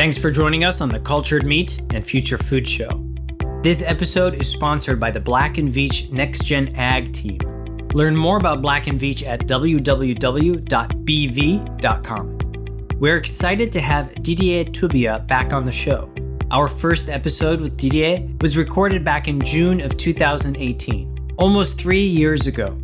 Thanks for joining us on the Cultured Meat and Future Food Show. This episode is sponsored by the Black & Veatch Next Gen Ag team. Learn more about Black & Veatch at www.bv.com. We're excited to have Didier Toubia back on the show. Our first episode with Didier was recorded back in June of 2018, almost 3 years ago.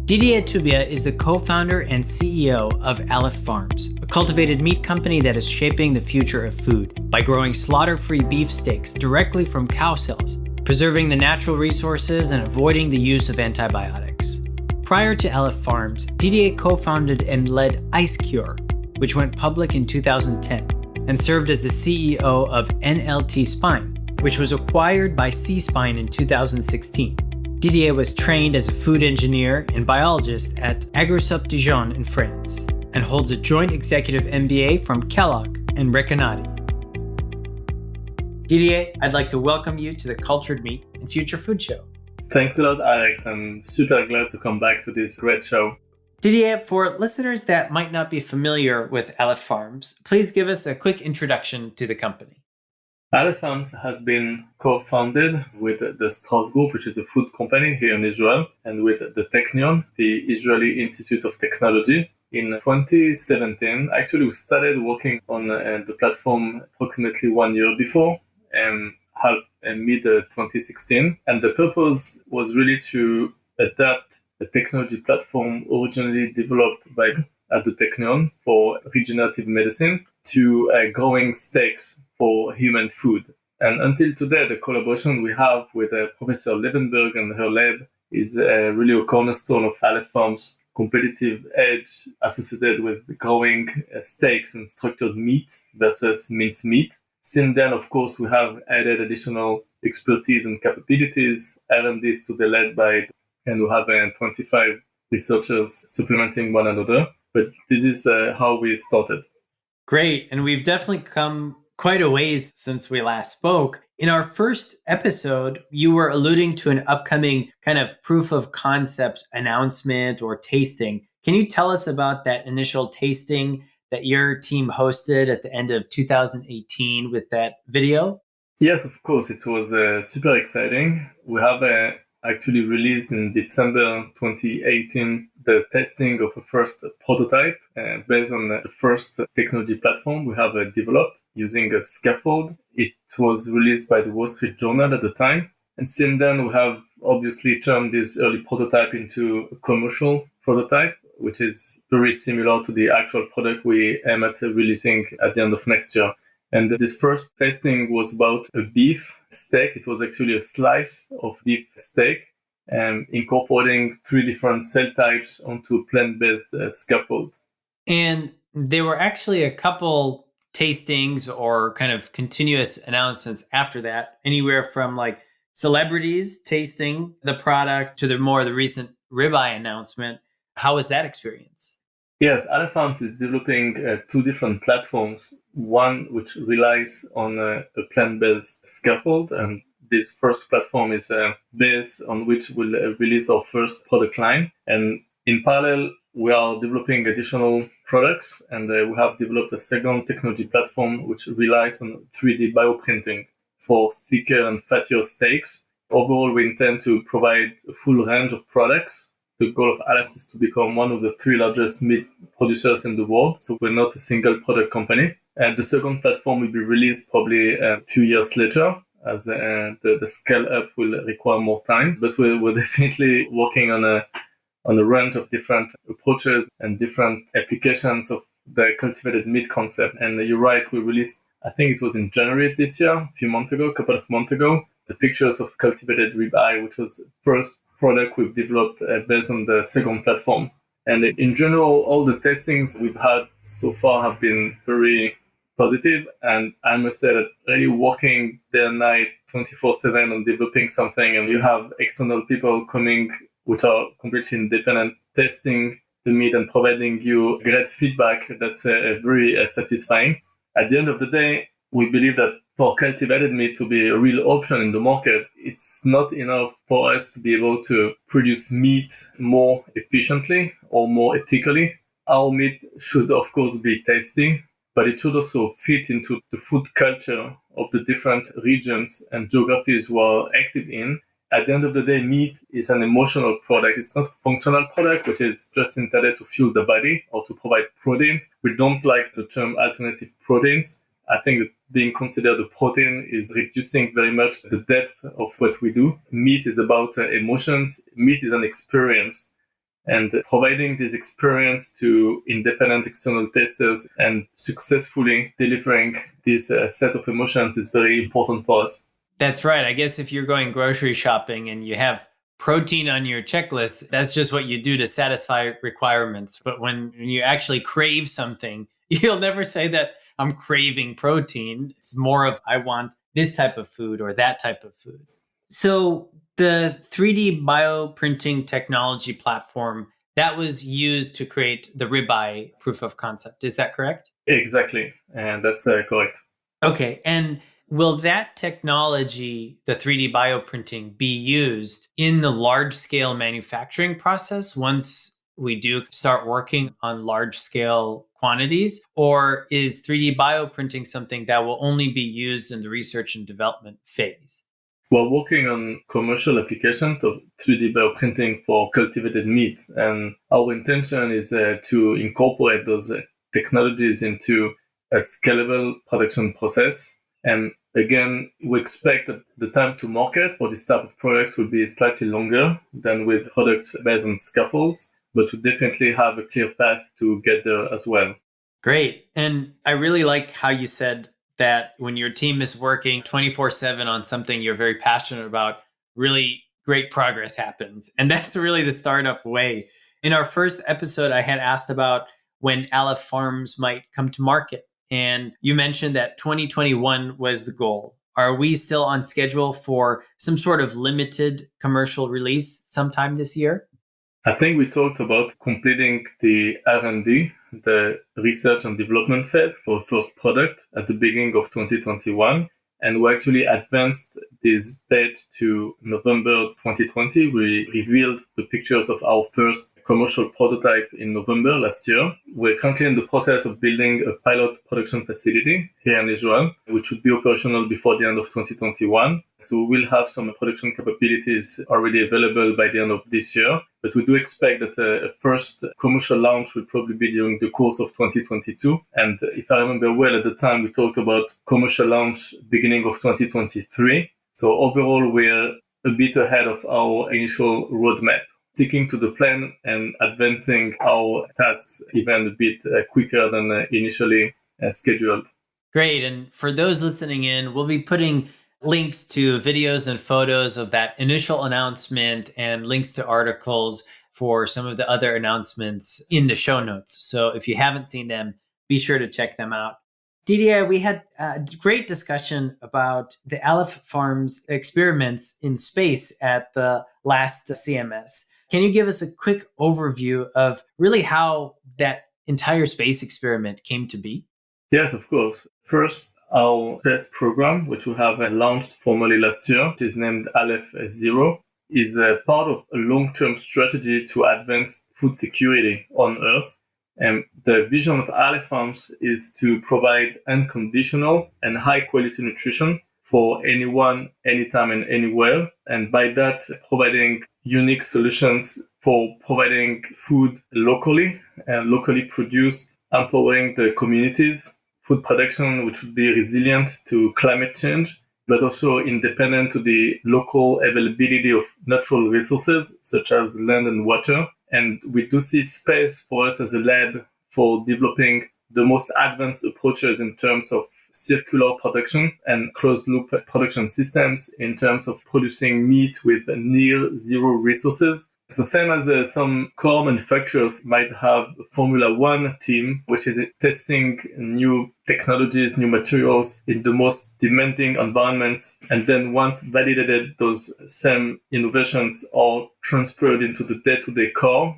Didier Toubia is the co-founder and CEO of Aleph Farms, a cultivated meat company that is shaping the future of food by growing slaughter-free beef steaks directly from cow cells, preserving the natural resources and avoiding the use of antibiotics. Prior to Aleph Farms, Didier co-founded and led IceCure, which went public in 2010 and served as the CEO of NLT Spine, which was acquired by SeaSpine in 2016. Didier was trained as a food engineer and biologist at Agrusup, Dijon in France, and holds a joint executive MBA from Kellogg and Recanati. Didier, I'd like to welcome you to the Cultured Meat and Future Food Show. Thanks a lot, Alex. I'm super glad to come back to this great show. Didier, for listeners that might not be familiar with Aleph Farms, please give us a quick introduction to the company. Aleph Farms has been co-founded with the Strauss Group, which is a food company here in Israel, and with the Technion, the Israeli Institute of Technology. In 2017, actually, we started working on the platform approximately 1 year before, mid-2016. And the purpose was really to adapt a technology platform originally developed at the Technion for regenerative medicine to growing steaks for human food. And until today, the collaboration we have with Professor Levenberg and her lab is really a cornerstone of Aleph Farms' competitive edge associated with growing steaks and structured meat versus minced meat. Since then, of course, we have added additional expertise and capabilities. R&D is today led by, and we have 25 researchers supplementing one another. But this is how we started. Great. And we've definitely come quite a ways since we last spoke. In our first episode, you were alluding to an upcoming kind of proof of concept announcement or tasting. Can you tell us about that initial tasting that your team hosted at the end of 2018 with that video? Yes, of course. It was super exciting. We have actually released in December 2018 the testing of a first prototype based on the first technology platform we have developed using a scaffold. It was released by the Wall Street Journal at the time. And since then, we have obviously turned this early prototype into a commercial prototype, which is very similar to the actual product we aim at releasing at the end of next year. And this first testing was about a beef steak. It was actually a slice of beef steak and incorporating 3 different cell types onto a plant-based scaffold. And there were actually a couple tastings or kind of continuous announcements after that, anywhere from like celebrities tasting the product to the recent ribeye announcement. How was that experience? Yes, Aleph Farms is developing 2 different platforms. One which relies on a plant-based scaffold, and this first platform is based on which we'll release our first product line. And in parallel, we are developing additional products, and we have developed a second technology platform which relies on 3D bioprinting for thicker and fattier steaks. Overall, we intend to provide a full range of products. The goal of Aleph is to become one of the 3 largest meat producers in the world, so we're not a single product company. And the second platform will be released probably a few years later, as the scale up will require more time. But we're definitely working on a range of different approaches and different applications of the cultivated meat concept. And you're right, we released, I think it was in January this year, a couple of months ago, the pictures of cultivated ribeye, which was the first product we've developed based on the second platform. And in general, all the testings we've had so far have been very positive. And I must say that really working day and night, 24/7 on developing something, and you have external people coming which are completely independent, testing the meat and providing you great feedback, that's very satisfying. At the end of the day, we believe that for cultivated meat to be a real option in the market, it's not enough for us to be able to produce meat more efficiently or more ethically. Our meat should, of course, be tasty, but it should also fit into the food culture of the different regions and geographies we're active in. At the end of the day, meat is an emotional product. It's not a functional product, which is just intended to fuel the body or to provide proteins. We don't like the term alternative proteins. I think that being considered a protein is reducing very much the depth of what we do. Meat is about emotions. Meat is an experience. And providing this experience to independent external testers and successfully delivering this set of emotions is very important for us. That's right. I guess if you're going grocery shopping and you have protein on your checklist, that's just what you do to satisfy requirements. But when you actually crave something, you'll never say that I'm craving protein. It's more of I want this type of food or that type of food. So the 3D bioprinting technology platform that was used to create the ribeye proof of concept. Is that correct? Exactly. And that's correct. Okay. And will that technology, the 3D bioprinting, be used in the large scale manufacturing process once we do start working on large scale quantities? Or is 3D bioprinting something that will only be used in the research and development phase? We're working on commercial applications of 3D bioprinting for cultivated meat. And our intention is to incorporate those technologies into a scalable production process. And again, we expect that the time to market for this type of products will be slightly longer than with products based on scaffolds, but we definitely have a clear path to get there as well. Great. And I really like how you said that when your team is working 24/7 on something you're very passionate about, really great progress happens. And that's really the startup way. In our first episode, I had asked about when Aleph Farms might come to market. And you mentioned that 2021 was the goal. Are we still on schedule for some sort of limited commercial release sometime this year? I think we talked about completing the R&D, the research and development phase for the first product at the beginning of 2021. And we actually advanced this date to November 2020. We revealed the pictures of our first commercial prototype in November last year. We're currently in the process of building a pilot production facility here in Israel, which should be operational before the end of 2021. So we'll have some production capabilities already available by the end of this year. But we do expect that a first commercial launch will probably be during the course of 2022. And if I remember well, at the time we talked about commercial launch beginning of 2023. So overall, we're a bit ahead of our initial roadmap, sticking to the plan and advancing our tasks even a bit quicker than initially scheduled. Great. And for those listening in, we'll be putting links to videos and photos of that initial announcement and links to articles for some of the other announcements in the show notes. So if you haven't seen them, be sure to check them out. Didier, we had a great discussion about the Aleph Farms experiments in space at the last CMS. Can you give us a quick overview of really how that entire space experiment came to be? Yes, of course. First, our test program, which we have launched formally last year, which is named Aleph 0, is a part of a long-term strategy to advance food security on Earth. And the vision of Aleph Farms is to provide unconditional and high-quality nutrition for anyone, anytime, and anywhere. And by that, providing unique solutions for providing food locally and locally produced, empowering the communities, food production which would be resilient to climate change, but also independent to the local availability of natural resources such as land and water. And we do see space for us as a lab for developing the most advanced approaches in terms of circular production and closed loop production systems in terms of producing meat with near zero resources. So same as some car manufacturers might have a Formula One team, which is testing new technologies, new materials in the most demanding environments. And then once validated, those same innovations are transferred into the day-to-day car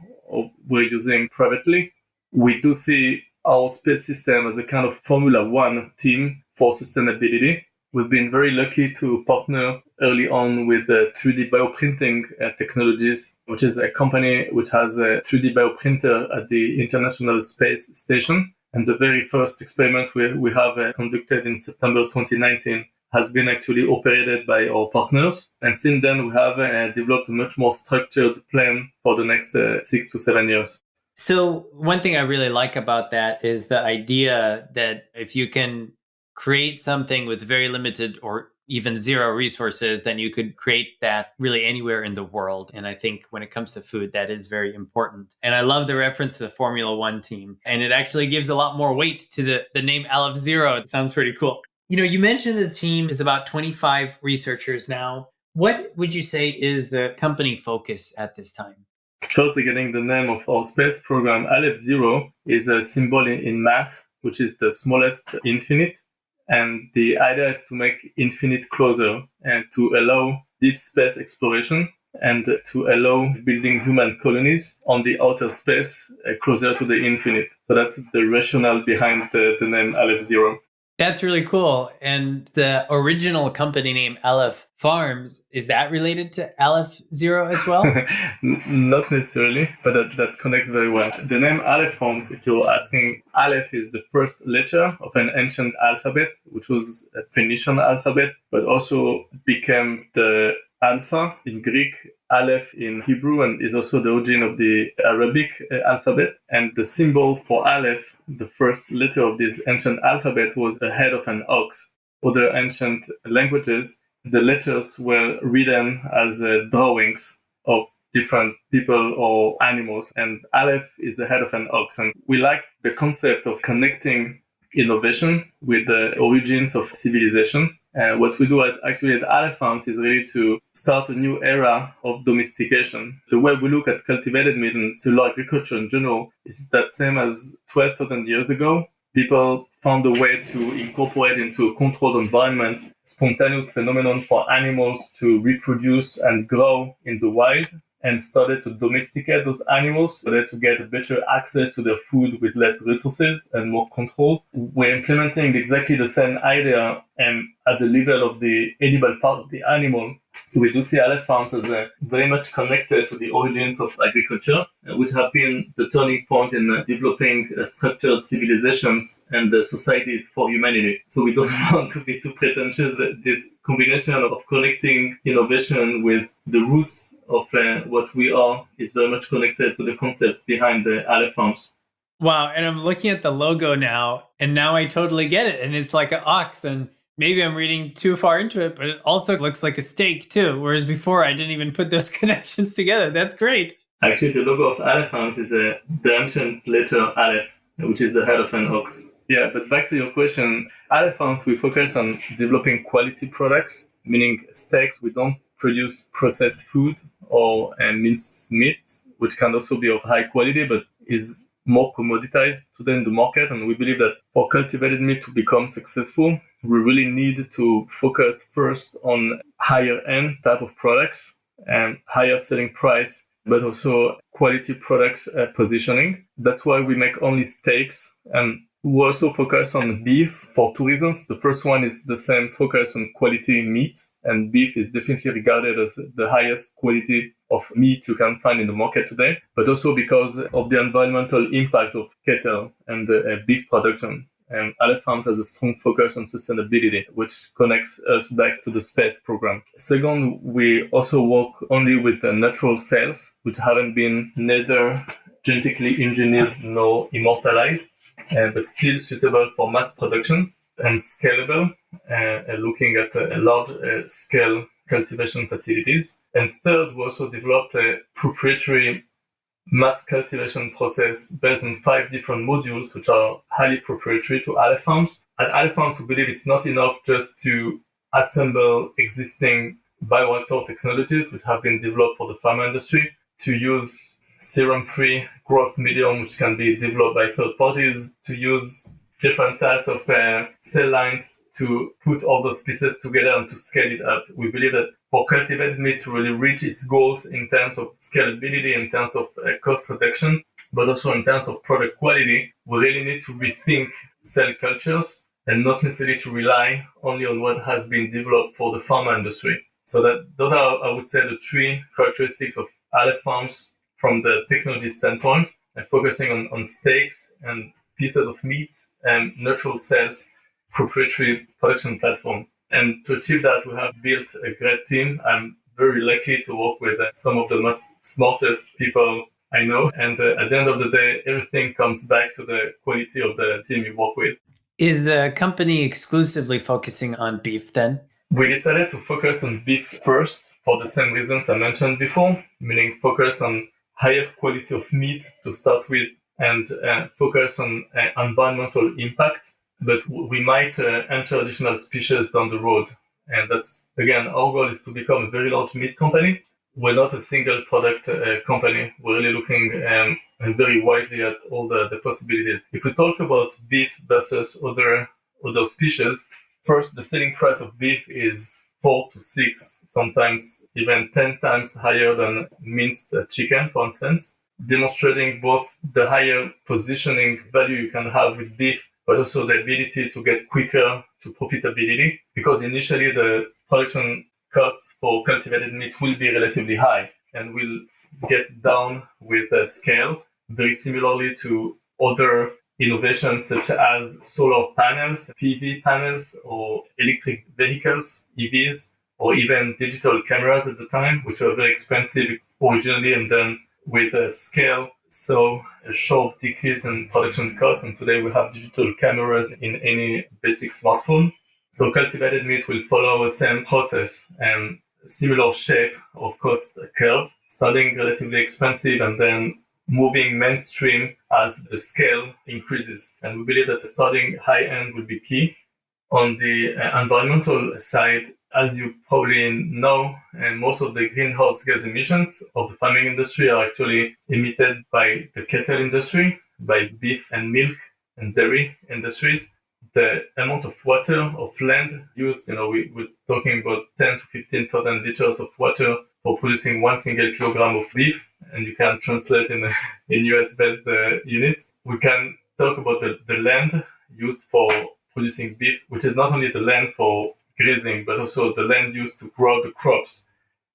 we're using privately. We do see our space system as a kind of Formula One team for sustainability. We've been very lucky to partner early on with 3D bioprinting technologies, which is a company which has a 3D bioprinter at the International Space Station. And the very first experiment we have conducted in September 2019 has been actually operated by our partners. And since then, we have developed a much more structured plan for the next 6 to 7 years. So one thing I really like about that is the idea that if you can create something with very limited or even zero resources, then you could create that really anywhere in the world. And I think when it comes to food, that is very important. And I love the reference to the Formula One team. And it actually gives a lot more weight to the name Aleph Zero. It sounds pretty cool. You mentioned the team is about 25 researchers now. What would you say is the company focus at this time? First, getting the name of our space program, Aleph Zero, is a symbol in math, which is the smallest infinite. And the idea is to make infinite closer and to allow deep space exploration and to allow building human colonies on the outer space closer to the infinite. So that's the rationale behind the name Aleph Zero. That's really cool. And the original company name Aleph Farms, is that related to Aleph Zero as well? Not necessarily, but that connects very well. The name Aleph Farms, if you're asking, Aleph is the first letter of an ancient alphabet, which was a Phoenician alphabet, but also became the Alpha in Greek, Aleph in Hebrew, and is also the origin of the Arabic alphabet. And the symbol for Aleph, the first letter of this ancient alphabet, was the head of an ox. Other ancient languages, the letters were written as drawings of different people or animals. And Aleph is the head of an ox. And we like the concept of connecting innovation with the origins of civilization. What we do at Aleph Farms is really to start a new era of domestication. The way we look at cultivated meat and cellular agriculture in general is that same as 12,000 years ago. People found a way to incorporate into a controlled environment spontaneous phenomenon for animals to reproduce and grow in the wild, and started to domesticate those animals so that to get better access to their food with less resources and more control. We're implementing exactly the same idea and at the level of the edible part of the animal. So we do see Aleph Farms as very much connected to the origins of agriculture, which have been the turning point in developing structured civilizations and societies for humanity. So we don't want to be too pretentious. This combination of connecting innovation with the roots of what we are is very much connected to the concepts behind the Aleph Farms. Wow. And I'm looking at the logo now, and now I totally get it. And it's like an ox, and maybe I'm reading too far into it, but it also looks like a steak too. Whereas before I didn't even put those connections together. That's great. Actually, the logo of Aleph Farms is the ancient letter Aleph, which is the head of an ox. Yeah, but back to your question, Aleph Farms, we focus on developing quality products, meaning steaks. We don't produce processed food or minced meat, which can also be of high quality, but is more commoditized today in the market. And we believe that for cultivated meat to become successful, we really need to focus first on higher end type of products and higher selling price, but also quality products positioning. That's why we make only steaks, and we also focus on beef for two reasons. The first one is the same focus on quality meat, and beef is definitely regarded as the highest quality of meat you can find in the market today, but also because of the environmental impact of cattle and beef production. And Aleph Farms has a strong focus on sustainability, which connects us back to the space program. Second, we also work only with natural cells, which haven't been neither genetically engineered nor immortalized, but still suitable for mass production and scalable, looking at large scale cultivation facilities. And third, we also developed a proprietary mass cultivation process based on 5 different modules, which are highly proprietary to Aleph Farms. At Aleph Farms, we believe it's not enough just to assemble existing bioreactor technologies, which have been developed for the pharma industry, to use serum-free growth medium, which can be developed by third parties, to use different types of cell lines to put all those pieces together and to scale it up. We believe that for cultivated meat to really reach its goals in terms of scalability, in terms of cost reduction, but also in terms of product quality, we really need to rethink cell cultures and not necessarily to rely only on what has been developed for the pharma industry. So those are, I would say, the 3 characteristics of Aleph Farms from the technology standpoint, and focusing on steaks and pieces of meat and natural cells proprietary production platform. And to achieve that, we have built a great team. I'm very lucky to work with some of the most smartest people I know. And at the end of the day, everything comes back to the quality of the team you work with. Is the company exclusively focusing on beef then? We decided to focus on beef first for the same reasons I mentioned before, meaning focus on higher quality of meat to start with and focus on environmental impact. But we might enter additional species down the road. And that's, again, our goal is to become a very large meat company. We're not a single product company. We're really looking very widely at all the possibilities. If we talk about beef versus other species, first, the selling price of beef is 4 to 6, sometimes even 10 times higher than minced chicken, for instance, demonstrating both the higher positioning value you can have with beef, but also the ability to get quicker to profitability, because initially the production costs for cultivated meat will be relatively high and will get down with scale, very similarly to other innovations such as solar panels, PV panels, or electric vehicles, EVs, or even digital cameras at the time, which were very expensive originally, and then with scale, so a sharp decrease in production costs. And today we have digital cameras in any basic smartphone. So cultivated meat will follow the same process and similar shape of cost curve, starting relatively expensive and then moving mainstream as the scale increases. And we believe that the starting high end will be key. On the environmental side, as you probably know, and most of the greenhouse gas emissions of the farming industry are actually emitted by the cattle industry, by beef and milk and dairy industries. The amount of water, of land used, we're talking about 10 to 15,000 liters of water for producing 1 single kilogram of beef, and you can translate in US-based units. We can talk about the land used for producing beef, which is not only the land for grazing, but also the land used to grow the crops,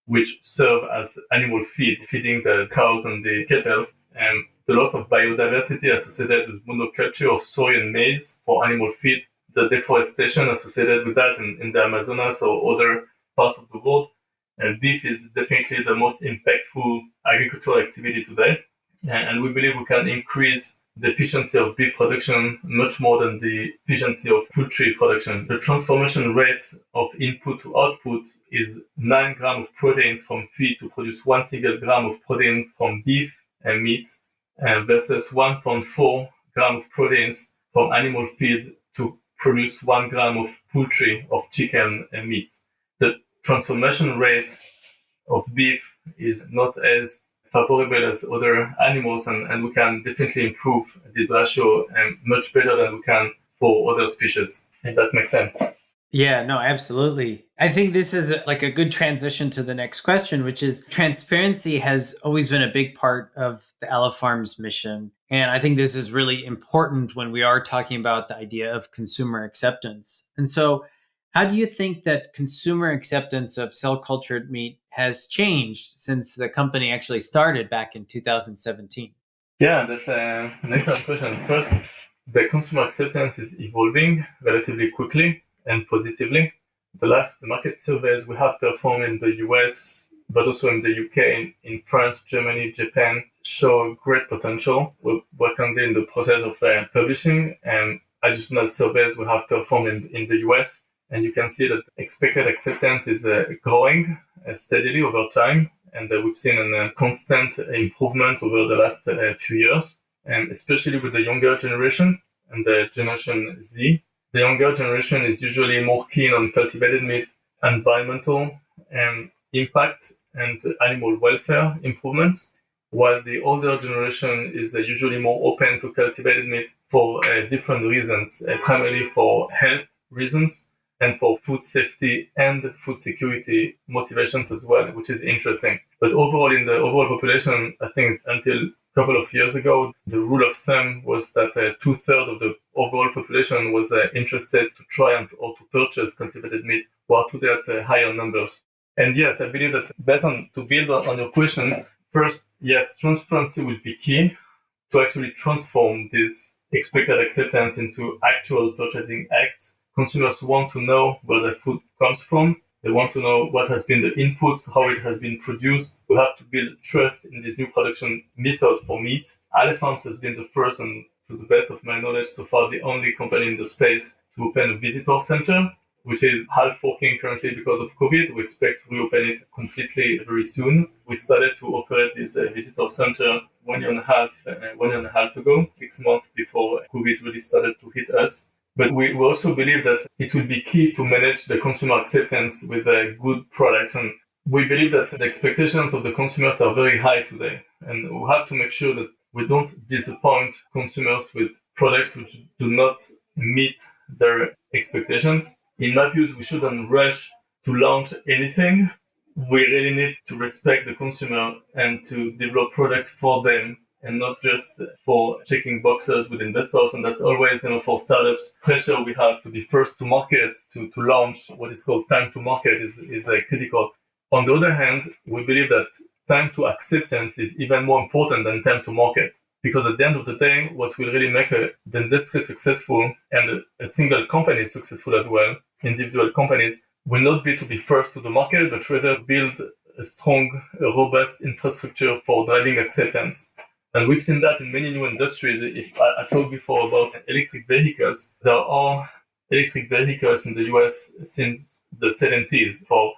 which serve as animal feed, feeding the cows and the cattle, and the loss of biodiversity associated with monoculture of soy and maize for animal feed, the deforestation associated with that in the Amazonas or other parts of the world. And beef is definitely the most impactful agricultural activity today. And we believe we can increase the efficiency of beef production much more than the efficiency of poultry production. The transformation rate of input to output is 9 grams of proteins from feed to produce 1 single gram of protein from beef and meat, versus 1.4 grams of proteins from animal feed to produce 1 gram of poultry, of chicken and meat. The transformation rate of beef is not as favorable as other animals, and we can definitely improve this ratio much better than we can for other species, if that makes sense. Yeah, no, absolutely. I think this is like a good transition to the next question, which is transparency has always been a big part of the Aleph Farms mission. And I think this is really important when we are talking about the idea of consumer acceptance. And so how do you think that consumer acceptance of cell-cultured meat has changed since the company actually started back in 2017? Yeah, that's an excellent question. First, the consumer acceptance is evolving relatively quickly and positively. The last market surveys we have performed in the US, but also in the UK, in France, Germany, Japan, show great potential. We're currently in the process of publishing and additional surveys we have performed in the US. And you can see that expected acceptance is growing steadily over time. And we've seen a constant improvement over the last few years, and especially with the younger generation and the Generation Z. The younger generation is usually more keen on cultivated meat, environmental impact, and animal welfare improvements, while the older generation is usually more open to cultivated meat for different reasons, primarily for health reasons and for food safety and food security motivations as well, which is interesting. But overall, in the overall population, I think until a couple of years ago, the rule of thumb was that 2/3 of the overall population was interested to try or to purchase cultivated meat, while today at higher numbers. And yes, I believe that to build on your question, first, yes, transparency will be key to actually transform this expected acceptance into actual purchasing acts. Consumers want to know where their food comes from. They want to know what has been the inputs, how it has been produced. We have to build trust in this new production method for meat. Aleph Farms has been the first and, to the best of my knowledge, so far the only company in the space to open a visitor center, which is half working currently because of COVID. We expect to reopen it completely very soon. We started to operate this visitor center 1 year and a half ago, 6 months before COVID really started to hit us. But we also believe that it will be key to manage the consumer acceptance with good products. And we believe that the expectations of the consumers are very high today. And we have to make sure that we don't disappoint consumers with products which do not meet their expectations. In my views, we shouldn't rush to launch anything. We really need to respect the consumer and to develop products for them and not just for checking boxes with investors. And that's always, for startups, pressure we have to be first to market, to launch. What is called time to market is critical. On the other hand, we believe that time to acceptance is even more important than time to market. Because at the end of the day, what will really make the industry successful and a single company successful as well, individual companies, will not be to be first to the market, but rather build a strong, robust infrastructure for driving acceptance. And we've seen that in many new industries. If I talked before about electric vehicles, there are electric vehicles in the US since the 70s for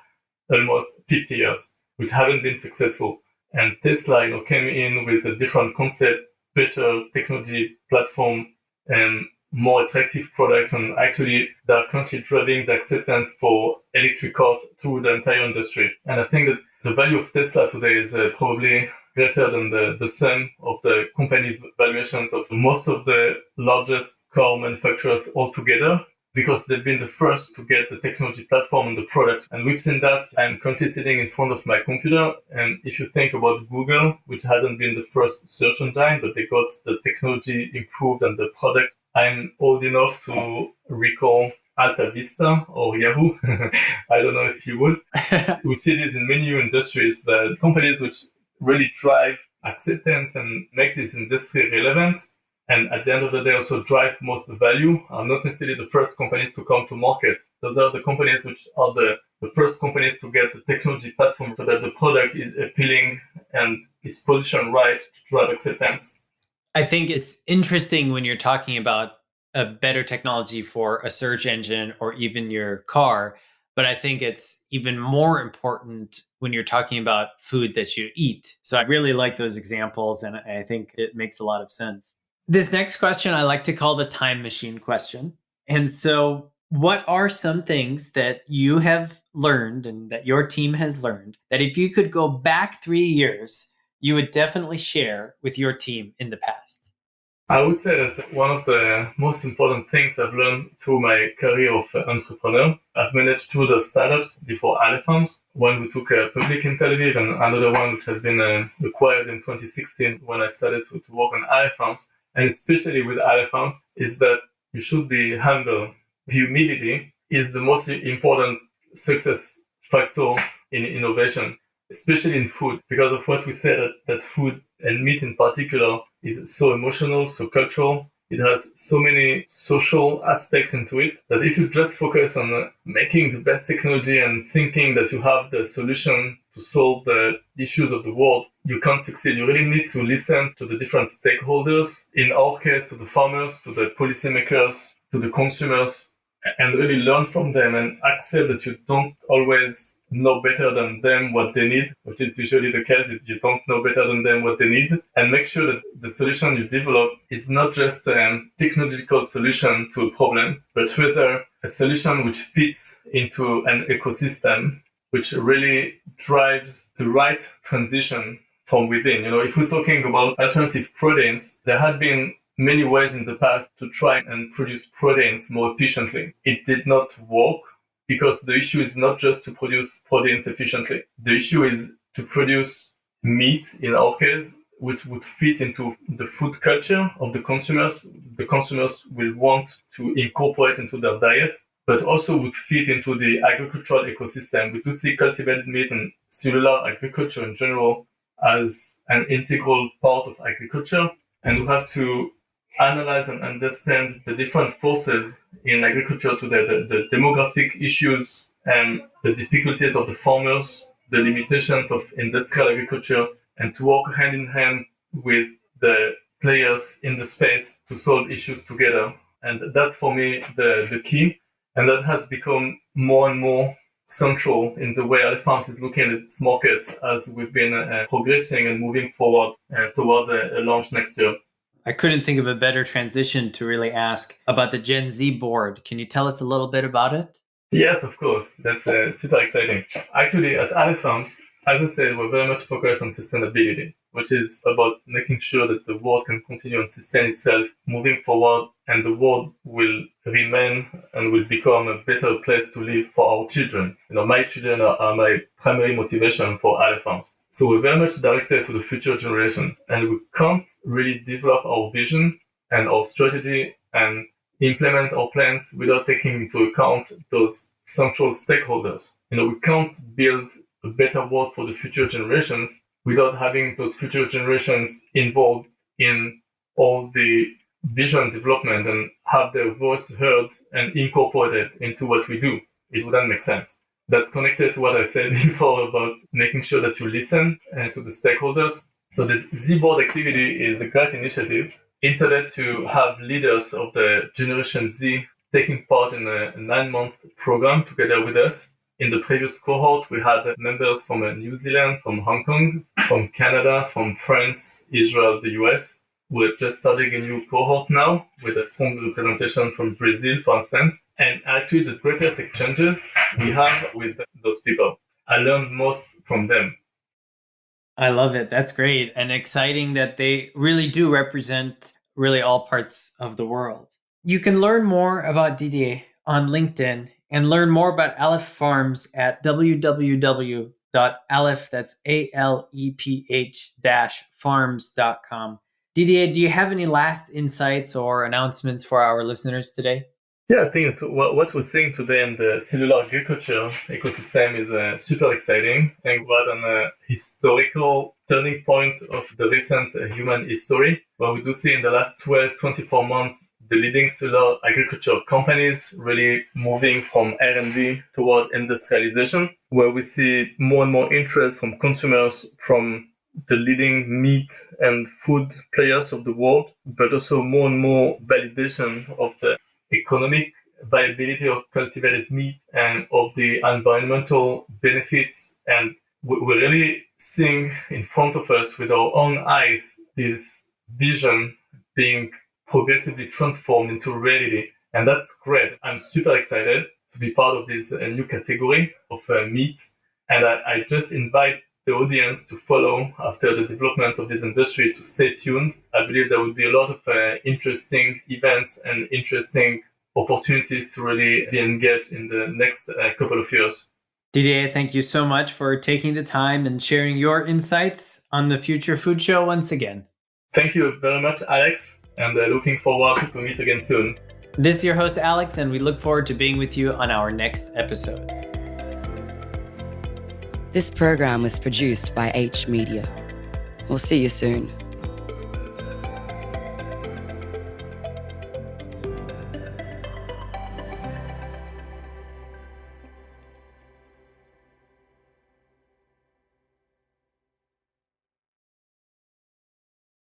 almost 50 years, which haven't been successful. And Tesla, came in with a different concept, better technology platform, and more attractive products. And actually, they're currently driving the acceptance for electric cars through the entire industry. And I think that the value of Tesla today is probably greater than the sum of the company valuations of most of the largest car manufacturers altogether, because they've been the first to get the technology platform and the product. And we've seen that. I'm currently sitting in front of my computer. And if you think about Google, which hasn't been the first search engine, but they got the technology improved and the product. I'm old enough to recall Alta Vista or Yahoo. I don't know if you would. We see this in many new industries, that companies which really drive acceptance and make this industry relevant, and at the end of the day also drive most value, are not necessarily the first companies to come to market. Those are the companies which are the first companies to get the technology platform so that the product is appealing and is positioned right to drive acceptance. I think it's interesting when you're talking about a better technology for a search engine or even your car, but I think it's even more important when you're talking about food that you eat. So I really like those examples, and I think it makes a lot of sense. This next question I like to call the time machine question. And so what are some things that you have learned and that your team has learned that if you could go back 3 years, you would definitely share with your team in the past? I would say that one of the most important things I've learned through my career of entrepreneur, I've managed 2 other startups before Aleph Farms. One we took public in Tel Aviv, and another one which has been acquired in 2016 when I started to work on Aleph Farms. And especially with Aleph Farms, is that you should be humble. Humility is the most important success factor in innovation, especially in food, because of what we said, that food and meat in particular is so emotional, so cultural. It has so many social aspects into it that if you just focus on making the best technology and thinking that you have the solution to solve the issues of the world, you can't succeed. You really need to listen to the different stakeholders. In our case, to the farmers, to the policymakers, to the consumers, and really learn from them and accept that you don't always know better than them what they need, which is usually the case if you don't know better than them what they need, and make sure that the solution you develop is not just a technological solution to a problem, but rather a solution which fits into an ecosystem, which really drives the right transition from within. If we're talking about alternative proteins, there had been many ways in the past to try and produce proteins more efficiently. It did not work, because the issue is not just to produce proteins efficiently. The issue is to produce meat, in our case, which would fit into the food culture of the consumers. The consumers will want to incorporate into their diet, but also would fit into the agricultural ecosystem. We do see cultivated meat and cellular agriculture in general as an integral part of agriculture. And we have to analyze and understand the different forces in agriculture today, the demographic issues and the difficulties of the farmers, the limitations of industrial agriculture, and to work hand in hand with the players in the space to solve issues together. And that's for me the key. And that has become more and more central in the way Aleph Farms is looking at its market as we've been progressing and moving forward toward a launch next year. I couldn't think of a better transition to really ask about the Gen Z board. Can you tell us a little bit about it? Yes, of course. That's super exciting. Actually, at Aleph Farms, as I said, we're very much focused on sustainability, which is about making sure that the world can continue and sustain itself moving forward, and the world will remain and will become a better place to live for our children. My children are my primary motivation for Aleph Farms. So we're very much directed to the future generation, and we can't really develop our vision and our strategy and implement our plans without taking into account those central stakeholders. We can't build a better world for the future generations without having those future generations involved in all the vision development and have their voice heard and incorporated into what we do. It wouldn't make sense. That's connected to what I said before about making sure that you listen to the stakeholders. So the Z-Board activity is a great initiative intended to have leaders of the Generation Z taking part in a 9-month program together with us. In the previous cohort, we had members from New Zealand, from Hong Kong, from Canada, from France, Israel, the US. We're just starting a new cohort now with a strong representation from Brazil, for instance. And actually, the greatest exchanges we have with those people. I learned most from them. I love it. That's great. And exciting that they really do represent really all parts of the world. You can learn more about Didier on LinkedIn and learn more about Aleph Farms at www.aleph, that's aleph-farms.com. Didier, do you have any last insights or announcements for our listeners today? Yeah, I think what we're seeing today in the cellular agriculture ecosystem is super exciting, and we're on a historical turning point of the recent human history, where we do see in the last 12-24 months the leading cellular agriculture companies really moving from R&D toward industrialization, where we see more and more interest from consumers, from the leading meat and food players of the world, but also more and more validation of the economic viability of cultivated meat and of the environmental benefits. And we're really seeing in front of us with our own eyes this vision being progressively transformed into reality. And that's great. I'm super excited to be part of this new category of meat. And I just invite the audience to follow after the developments of this industry, to stay tuned. I believe there will be a lot of interesting events and interesting opportunities to really be engaged in the next couple of years. Didier, thank you so much for taking the time and sharing your insights on the Future Food Show once again. Thank you very much, Alex, and looking forward to meet again soon. This is your host, Alex, and we look forward to being with you on our next episode. This program was produced by H Media. We'll see you soon.